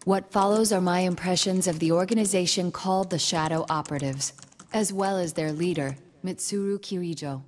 What follows are my impressions of the organization called the Shadow Operatives, as well as their leader, Mitsuru Kirijo.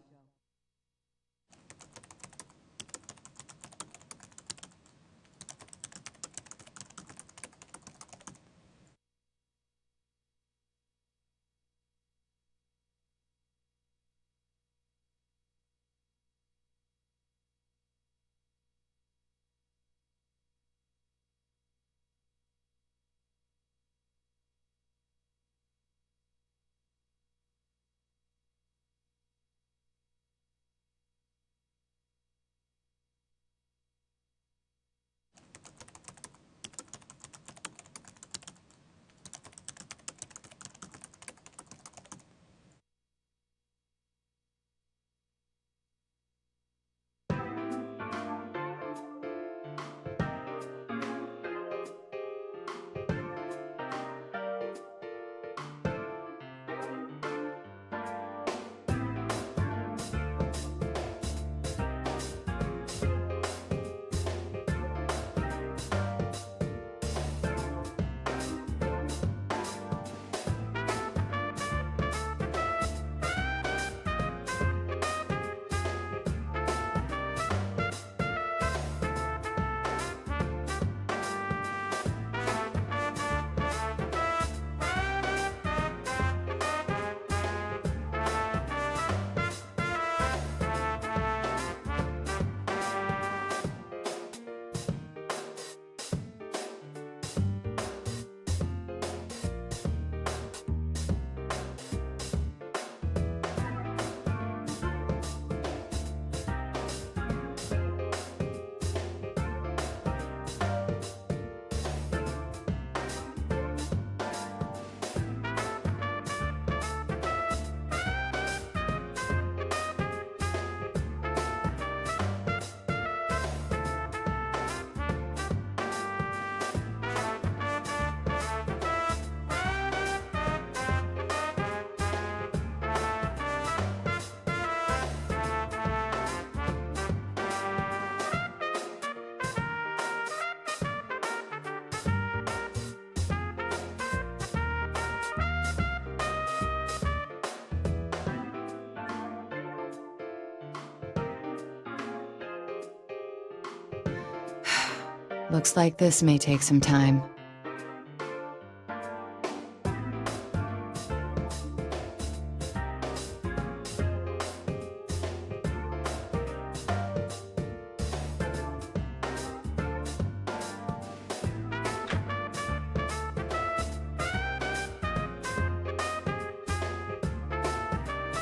Looks like this may take some time.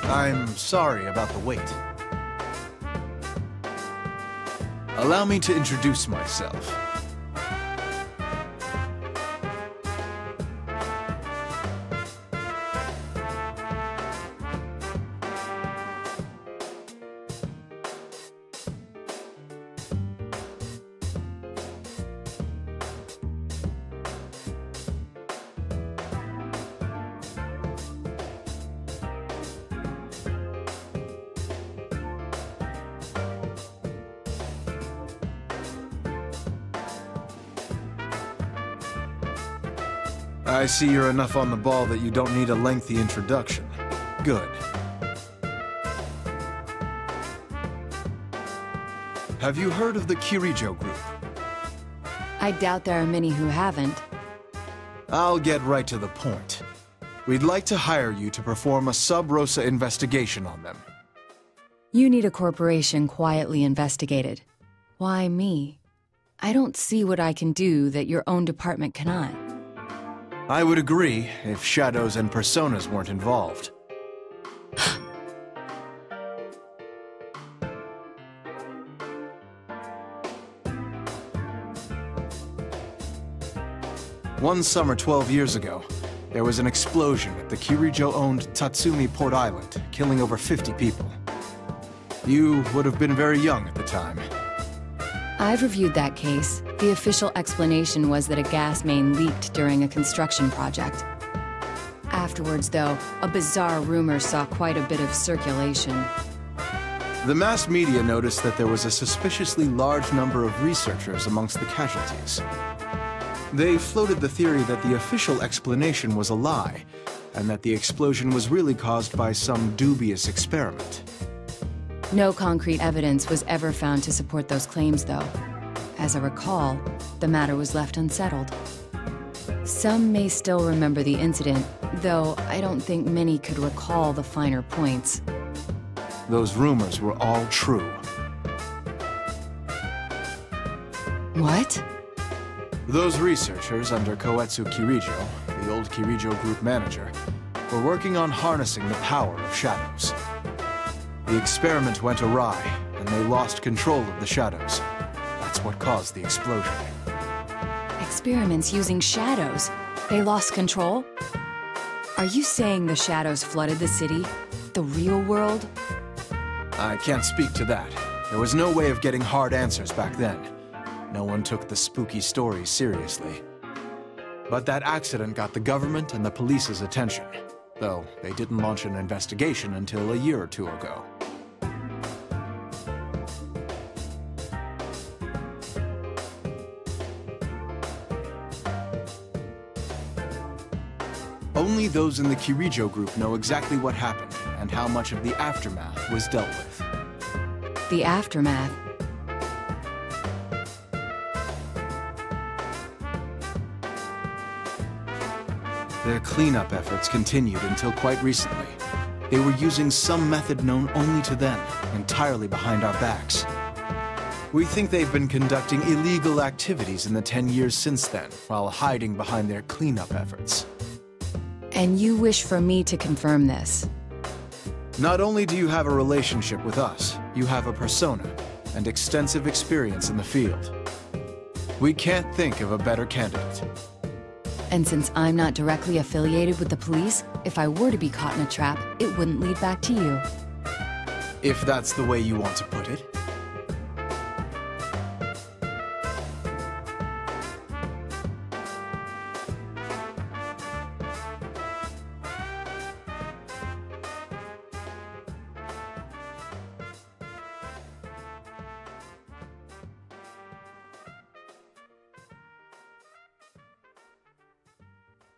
I'm sorry about the wait. Allow me to introduce myself. I see you're enough on the ball that you don't need a lengthy introduction. Good. Have you heard of the Kirijo group? I doubt there are many who haven't. I'll get right to the point. We'd like to hire you to perform a sub-rosa investigation on them. You need a corporation quietly investigated. Why me? I don't see what I can do that your own department cannot. I would agree if shadows and personas weren't involved. One summer 12 years ago, there was an explosion at the Kirijo-owned Tatsumi Port Island, killing over 50 people. You would have been very young at the time. I've reviewed that case. The official explanation was that a gas main leaked during a construction project. Afterwards, though, a bizarre rumor saw quite a bit of circulation. The mass media noticed that there was a suspiciously large number of researchers amongst the casualties. They floated the theory that the official explanation was a lie, and that the explosion was really caused by some dubious experiment. No concrete evidence was ever found to support those claims, though. As I recall, the matter was left unsettled. Some may still remember the incident, though I don't think many could recall the finer points. Those rumors were all true. What? Those researchers under Koetsu Kirijo, the old Kirijo group manager, were working on harnessing the power of shadows. The experiment went awry, and they lost control of the shadows. That's what caused the explosion. Experiments using shadows. They lost control? Are you saying the shadows flooded the city? The real world? I can't speak to that. There was no way of getting hard answers back then. No one took the spooky stories seriously. But that accident got the government and the police's attention, though they didn't launch an investigation until a year or two ago. Only those in the Kirijo group know exactly what happened and how much of the aftermath was dealt with. The aftermath? Their cleanup efforts continued until quite recently. They were using some method known only to them, entirely behind our backs. We think they've been conducting illegal activities in the 10 years since then, while hiding behind their cleanup efforts. And you wish for me to confirm this? Not only do you have a relationship with us, you have a persona and extensive experience in the field. We can't think of a better candidate. And since I'm not directly affiliated with the police, if I were to be caught in a trap, it wouldn't lead back to you. If that's the way you want to put it.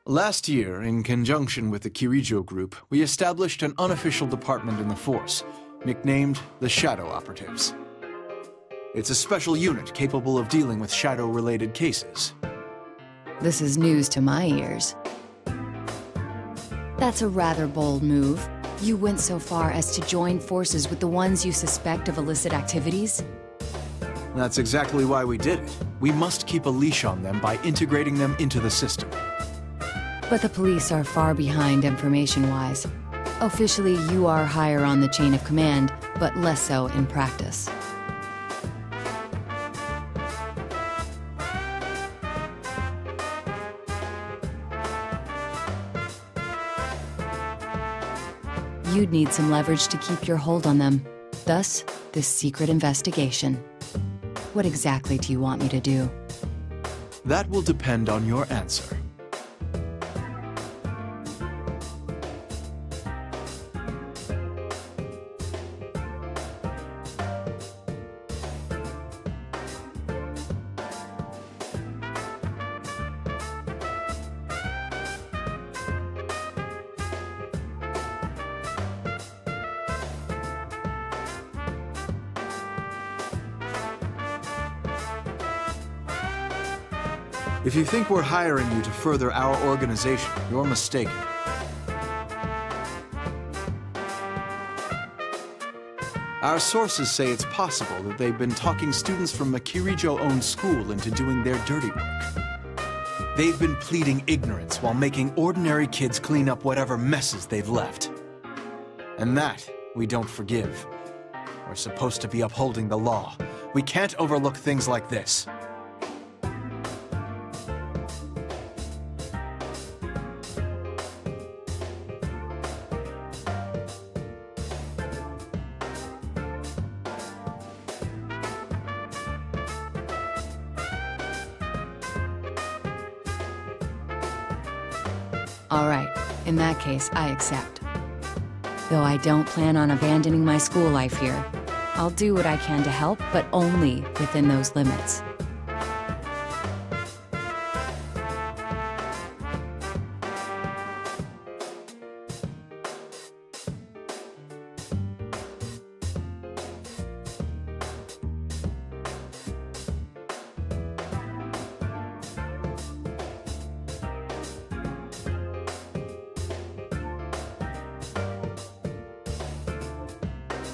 Last year, in conjunction with the Kirijo group, we established an unofficial department in the force, nicknamed the Shadow Operatives. It's a special unit capable of dealing with shadow-related cases. This is news to my ears. That's a rather bold move. You went so far as to join forces with the ones you suspect of illicit activities? That's exactly why we did it. We must keep a leash on them by integrating them into the system. But the police are far behind information-wise. Officially, you are higher on the chain of command, but less so in practice. You'd need some leverage to keep your hold on them. Thus, this secret investigation. What exactly do you want me to do? That will depend on your answer. If you think we're hiring you to further our organization, you're mistaken. Our sources say it's possible that they've been talking students from a Kirijo-owned school into doing their dirty work. They've been pleading ignorance while making ordinary kids clean up whatever messes they've left. And that we don't forgive. We're supposed to be upholding the law. We can't overlook things like this. All right, in that case, I accept. Though I don't plan on abandoning my school life here. I'll do what I can to help, but only within those limits.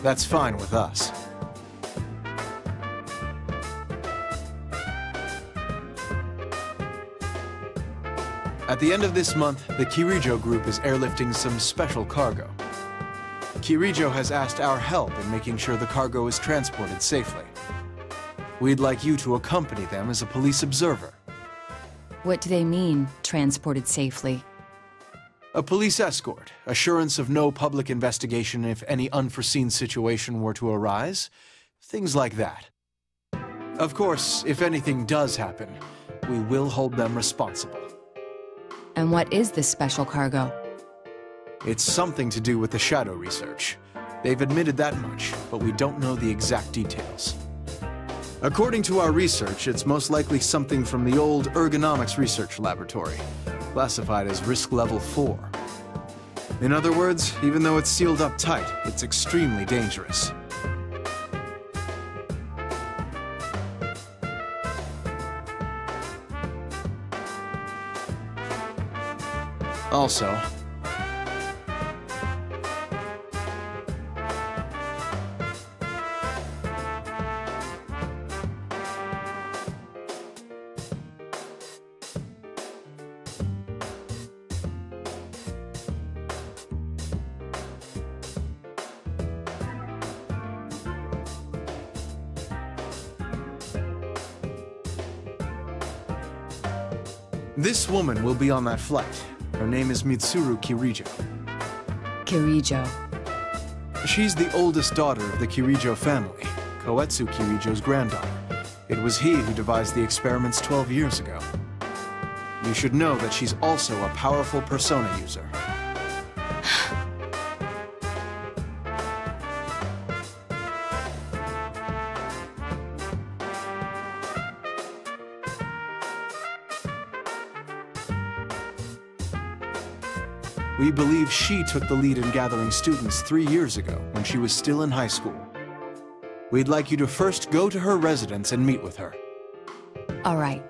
That's fine with us. At the end of this month, the Kirijo group is airlifting some special cargo. Kirijo has asked our help in making sure the cargo is transported safely. We'd like you to accompany them as a police observer. What do they mean, transported safely? A police escort, assurance of no public investigation if any unforeseen situation were to arise, things like that. Of course, if anything does happen, we will hold them responsible. And what is this special cargo? It's something to do with the shadow research. They've admitted that much, but we don't know the exact details. According to our research, it's most likely something from the old ergonomics research laboratory, classified as risk level 4. In other words, even though it's sealed up tight, it's extremely dangerous. Also, this woman will be on that flight. Her name is Mitsuru Kirijo. Kirijo. She's the oldest daughter of the Kirijo family, Koetsu Kirijo's granddaughter. It was he who devised the experiments 12 years ago. You should know that she's also a powerful persona user. We believe she took the lead in gathering students 3 years ago when she was still in high school. We'd like you to first go to her residence and meet with her. All right.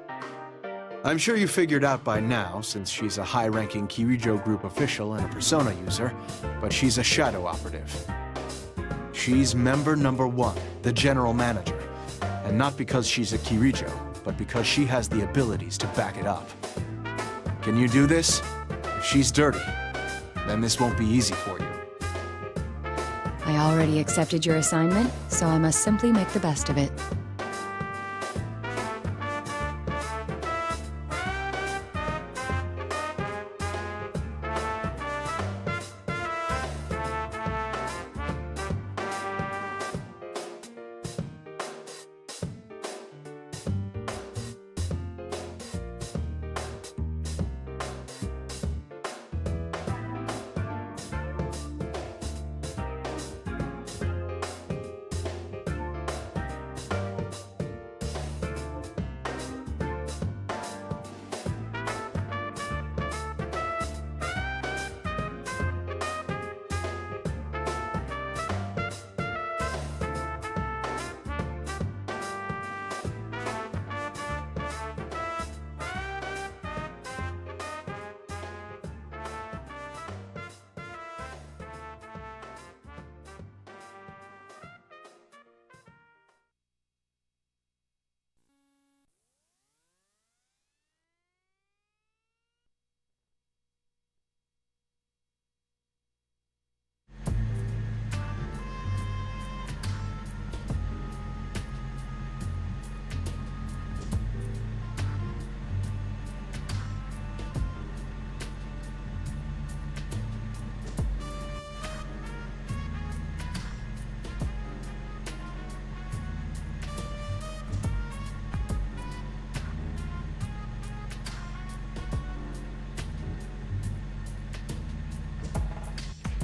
I'm sure you figured out by now, since she's a high-ranking Kirijo group official and a persona user, but she's a shadow operative. She's member number 1, the general manager, and not because she's a Kirijo, but because she has the abilities to back it up. Can you do this? If she's dirty, then this won't be easy for you. I already accepted your assignment, so I must simply make the best of it.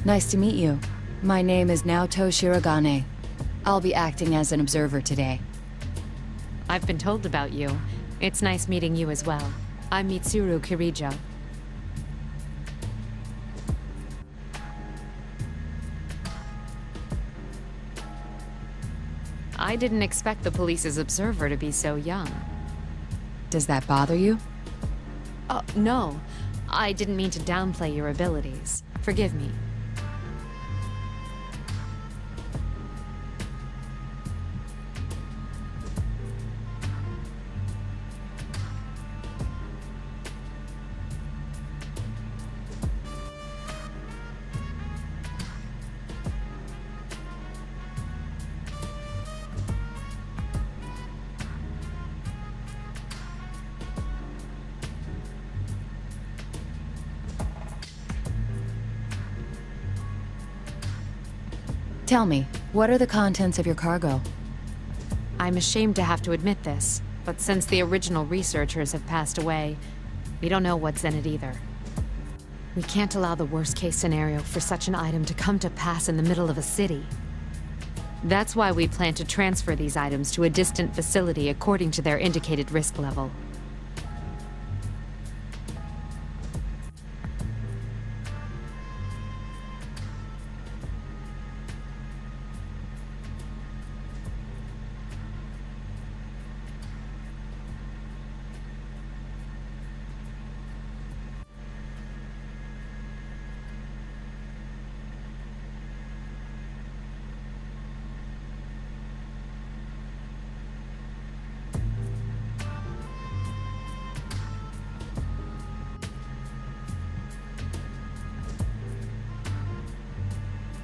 Nice to meet you. My name is Naoto Shirogane. I'll be acting as an observer today. I've been told about you. It's nice meeting you as well. I'm Mitsuru Kirijo. I didn't expect the police's observer to be so young. Does that bother you? No. I didn't mean to downplay your abilities. Forgive me. Tell me, what are the contents of your cargo? I'm ashamed to have to admit this, but since the original researchers have passed away, we don't know what's in it either. We can't allow the worst-case scenario for such an item to come to pass in the middle of a city. That's why we plan to transfer these items to a distant facility according to their indicated risk level.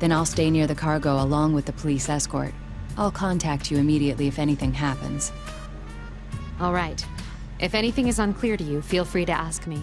Then I'll stay near the cargo along with the police escort. I'll contact you immediately if anything happens. All right. If anything is unclear to you, feel free to ask me.